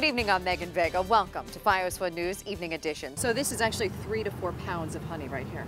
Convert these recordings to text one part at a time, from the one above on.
Good evening, I'm Megan Vega. Welcome to Fios One News Evening Edition. So this is actually 3 to 4 pounds of honey right here.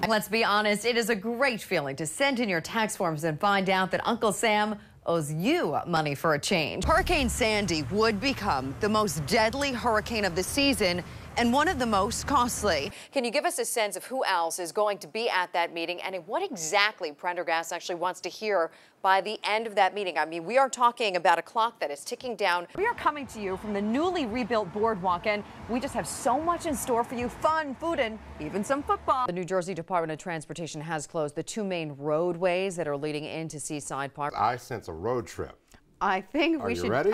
Let's be honest, it is a great feeling to send in your tax forms and find out that Uncle Sam owes you money for a change. Hurricane Sandy would become the most deadly hurricane of the season and one of the most costly. Can you give us a sense of who else is going to be at that meeting and what exactly Prendergast actually wants to hear by the end of that meeting? I mean, we are talking about a clock that is ticking down. We are coming to you from the newly rebuilt boardwalk, and we just have so much in store for you: fun, food, and even some football. The New Jersey Department of Transportation has closed the 2 main roadways that are leading into Seaside Park. I sense a road trip. I think we should. Are you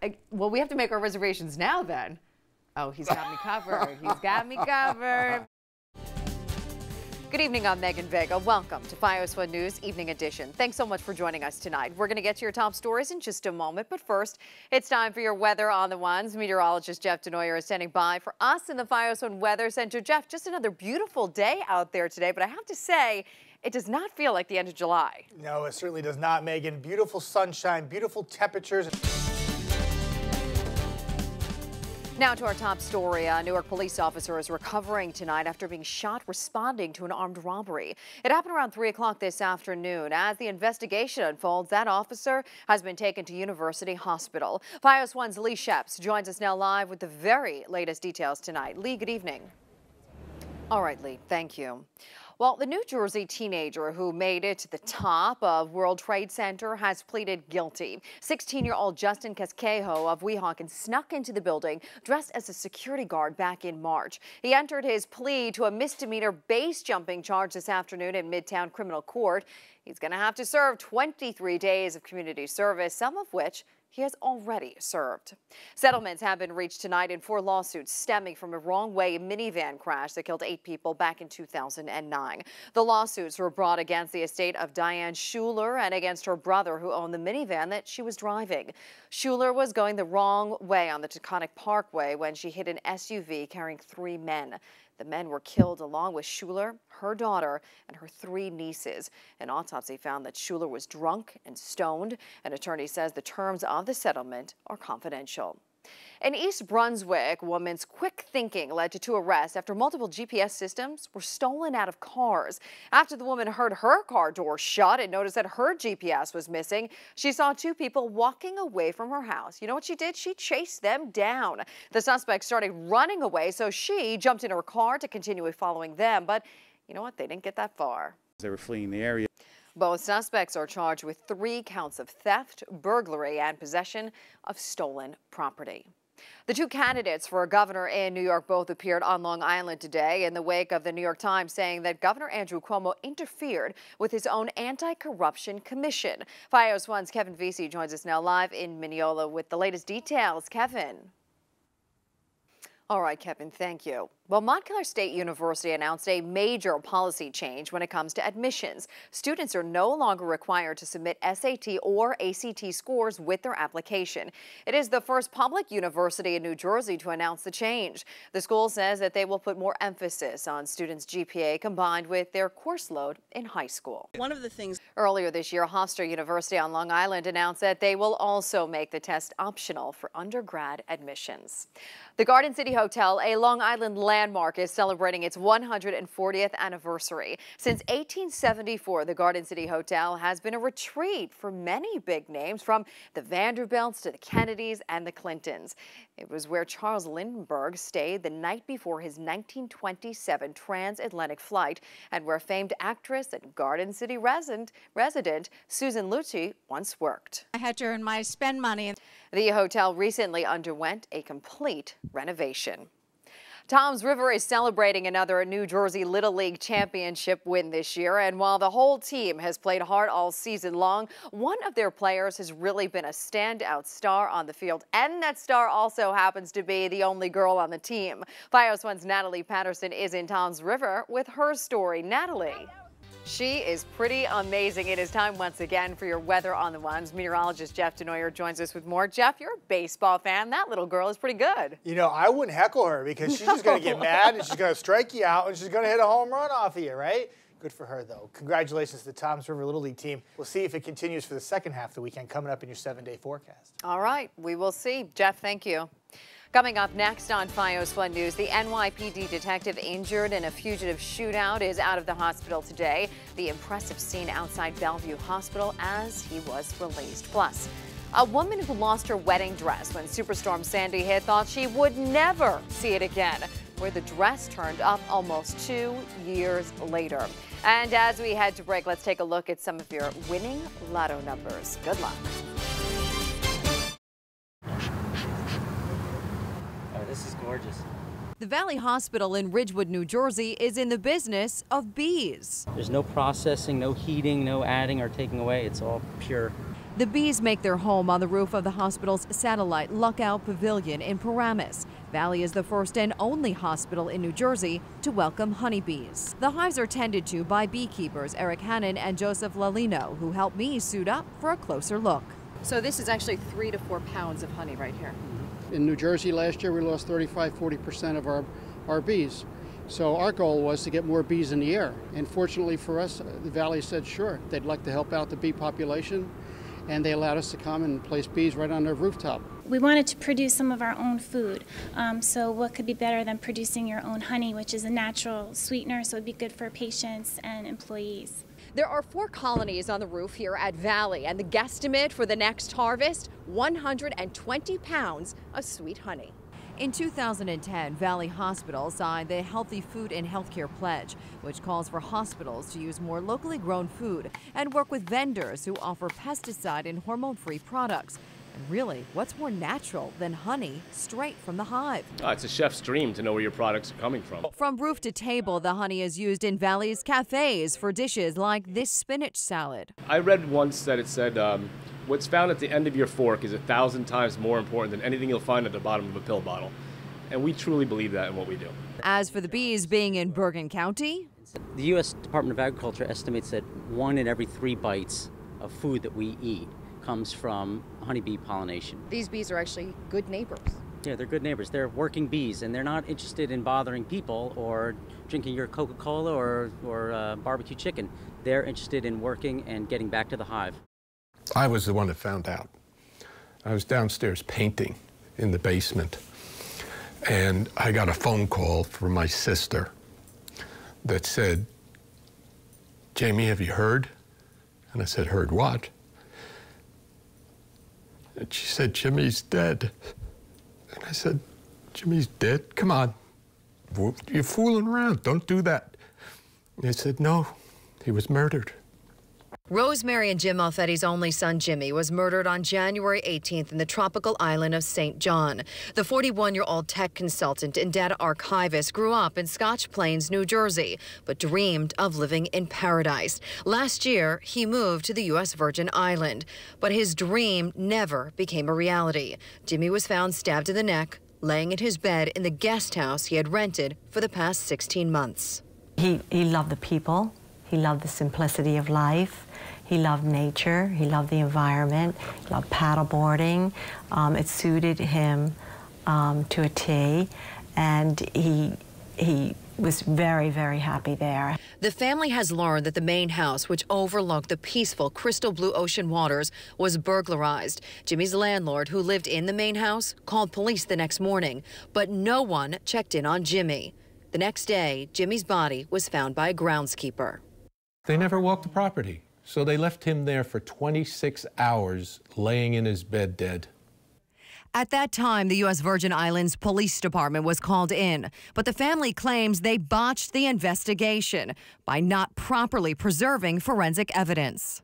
ready? Well, we have to make our reservations now then. Oh, he's got me covered. He's got me covered. Good evening, I'm Megan Vega. Welcome to Fios One News Evening Edition. Thanks so much for joining us tonight. We're going to get to your top stories in just a moment, but first, it's time for your weather on the ones. Meteorologist Jeff Denoyer is standing by for us in the Fios One Weather Center. Jeff, just another beautiful day out there today, but I have to say, it does not feel like the end of July. No, it certainly does not, Megan. Beautiful sunshine, beautiful temperatures. Now to our top story. A Newark police officer is recovering tonight after being shot responding to an armed robbery. It happened around 3 o'clock this afternoon. As the investigation unfolds, that officer has been taken to University Hospital. Fios One's Lee Sheps joins us now live with the very latest details tonight. Lee, good evening. All right, Lee, thank you. Well, the New Jersey teenager who made it to the top of World Trade Center has pleaded guilty. 16-year-old Justin Casquejo of Weehawken snuck into the building dressed as a security guard back in March. He entered his plea to a misdemeanor base jumping charge this afternoon in Midtown Criminal Court. He's going to have to serve 23 days of community service, some of which he has already served. Settlements have been reached tonight in 4 lawsuits stemming from a wrong-way minivan crash that killed 8 people back in 2009. The lawsuits were brought against the estate of Diane Schuler and against her brother, who owned the minivan that she was driving. Schuler was going the wrong way on the Taconic Parkway when she hit an SUV carrying 3 men. The men were killed along with Schuler, her daughter, and her 3 nieces. An autopsy found that Schuler was drunk and stoned. An attorney says the terms of the settlement are confidential. In East Brunswick, a woman's quick thinking led to 2 arrests after multiple GPS systems were stolen out of cars. After the woman heard her car door shut and noticed that her GPS was missing, she saw 2 people walking away from her house. You know what she did? She chased them down. The suspects started running away, so she jumped in her car to continue following them. But you know what? They didn't get that far. They were fleeing the area. Both suspects are charged with 3 counts of theft, burglary, and possession of stolen property. The 2 candidates for governor in New York both appeared on Long Island today in the wake of the New York Times saying that Governor Andrew Cuomo interfered with his own anti-corruption commission. Fios One's Kevin Vesey joins us now live in Mineola with the latest details. Kevin. All right, Kevin, thank you. Well, Montclair State University announced a major policy change when it comes to admissions. Students are no longer required to submit SAT or ACT scores with their application. It is the first public university in New Jersey to announce the change. The school says that they will put more emphasis on students' GPA combined with their course load in high school. One of the things earlier this year, Hofstra University on Long Island announced that they will also make the test optional for undergrad admissions. The Garden City Hotel, a Long Island landmark, is celebrating its 140th anniversary. Since 1874, the Garden City Hotel has been a retreat for many big names, from the Vanderbilts to the Kennedys and the Clintons. It was where Charles Lindbergh stayed the night before his 1927 transatlantic flight, and where famed actress and Garden City resident Susan Lucci once worked. I had to earn my spend money. The hotel recently underwent a complete renovation. Toms River is celebrating another New Jersey Little League championship win this year, and while the whole team has played hard all season long, one of their players has really been a standout star on the field, and that star also happens to be the only girl on the team. Fios One's Natalie Patterson is in Toms River with her story. Natalie. She is pretty amazing. It is time once again for your weather on the ones. Meteorologist Jeff Denoyer joins us with more. Jeff, you're a baseball fan. That little girl is pretty good. You know, I wouldn't heckle her because she's just going to get mad and she's going to strike you out and she's going to hit a home run off of you, right? Good for her, though. Congratulations to the Toms River Little League team. We'll see if it continues for the second half of the weekend coming up in your 7-day forecast. All right, we will see. Jeff, thank you. Coming up next on FiOS Flood News, the NYPD detective injured in a fugitive shootout is out of the hospital today. The impressive scene outside Bellevue Hospital as he was released. Plus, a woman who lost her wedding dress when Superstorm Sandy hit thought she would never see it again, where the dress turned up almost 2 years later. And as we head to break, let's take a look at some of your winning lotto numbers. Good luck. Oh, this is gorgeous. The Valley Hospital in Ridgewood, New Jersey is in the business of bees. There's no processing, no heating, no adding or taking away. It's all pure. The bees make their home on the roof of the hospital's satellite Lookout Pavilion in Paramus. Valley is the first and only hospital in New Jersey to welcome honeybees. The hives are tended to by beekeepers Eric Hannon and Joseph Lalino, who helped me suit up for a closer look. So this is actually 3 to 4 pounds of honey right here. In New Jersey last year, we lost 35–40% of our bees. So our goal was to get more bees in the air. And fortunately for us, the Valley said sure, they'd like to help out the bee population. And they allowed us to come and place bees right on their rooftop. We wanted to produce some of our own food. So what could be better than producing your own honey, which is a natural sweetener, so it would be good for patients and employees. There are 4 colonies on the roof here at Valley, and the guesstimate for the next harvest, 120 pounds of sweet honey. In 2010, Valley Hospital signed the Healthy Food and Healthcare Pledge, which calls for hospitals to use more locally grown food and work with vendors who offer pesticide and hormone-free products. And really, what's more natural than honey straight from the hive? It's a chef's dream to know where your products are coming from. From roof to table, the honey is used in Valley's cafes for dishes like this spinach salad. I read once that it said, what's found at the end of your fork is 1,000 times more important than anything you'll find at the bottom of a pill bottle. And we truly believe that in what we do. As for the bees being in Bergen County, The U.S. Department of Agriculture estimates that 1 in every 3 bites of food that we eat comes from honeybee pollination. these bees are actually good neighbors. Yeah, they're good neighbors. They're working bees, and they're not interested in bothering people or drinking your Coca-Cola or barbecue chicken. They're interested in working and getting back to the hive. I was the one that found out. I was downstairs painting in the basement, and I got a phone call from my sister that said, "Jamie, have you heard?" And I said, "Heard what?" And she said, "Jimmy's dead." And I said, "Jimmy's dead? Come on. You're fooling around. Don't do that." And they said, "No, he was murdered." Rosemary and Jim Alfetti's only son, Jimmy, was murdered on January 18th in the tropical island of St. John. The 41-year-old tech consultant and data archivist grew up in Scotch Plains, New Jersey, but dreamed of living in paradise. Last year, he moved to the U.S. Virgin Island, but his dream never became a reality. Jimmy was found stabbed in the neck, laying in his bed in the guest house he had rented for the past 16 months. He loved the people. He loved the simplicity of life. He loved nature. He loved the environment. He loved paddleboarding. It suited him to a T, and he was very, very happy there. The family has learned that the main house, which overlooked the peaceful crystal blue ocean waters, was burglarized. Jimmy's landlord, who lived in the main house, called police the next morning, but no one checked in on Jimmy. The next day, Jimmy's body was found by a groundskeeper. They never walked the property, so they left him there for 26 hours, laying in his bed dead. At that time, the U.S. Virgin Islands Police Department was called in, but the family claims they botched the investigation by not properly preserving forensic evidence.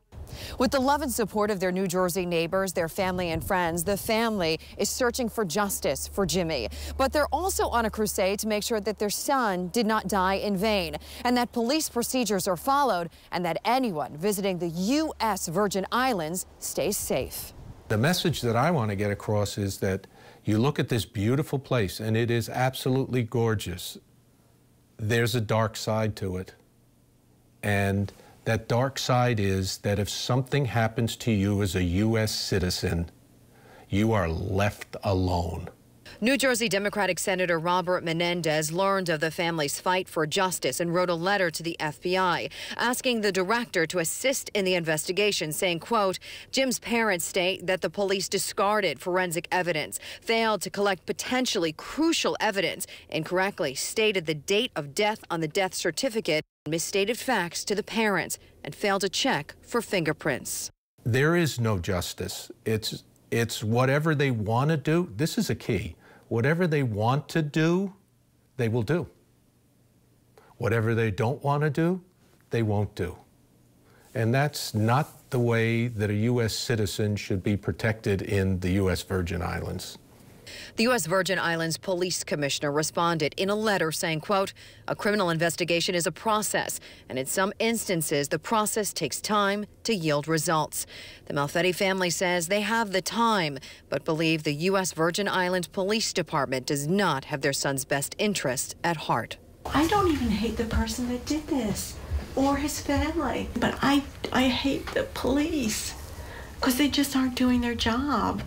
With the love and support of their New Jersey neighbors, their family and friends, the family is searching for justice for Jimmy. But they're also on a crusade to make sure that their son did not die in vain, and that police procedures are followed, and that anyone visiting the U.S. Virgin Islands stays safe. The message that I want to get across is that you look at this beautiful place, and it is absolutely gorgeous. There's a dark side to it. And that dark side is that if something happens to you as a U.S. citizen, you are left alone. New Jersey Democratic Senator Robert Menendez learned of the family's fight for justice and wrote a letter to the FBI asking the director to assist in the investigation, saying, quote, Jim's parents state that the police discarded forensic evidence, failed to collect potentially crucial evidence, incorrectly stated the date of death on the death certificate, misstated facts to the parents, and failed to check for fingerprints. There is no justice. It's whatever they want to do. This is a key. Whatever they want to do, they will do. Whatever they don't want to do, they won't do. And that's not the way that a U.S. citizen should be protected in the U.S. Virgin Islands. The U.S. Virgin Islands Police Commissioner responded in a letter saying, quote, a criminal investigation is a process, and in some instances, the process takes time to yield results. The Malfetti family says they have the time, but believe the U.S. Virgin Islands Police Department does not have their son's best interests at heart. I don't even hate the person that did this or his family, but I hate the police because they just aren't doing their job.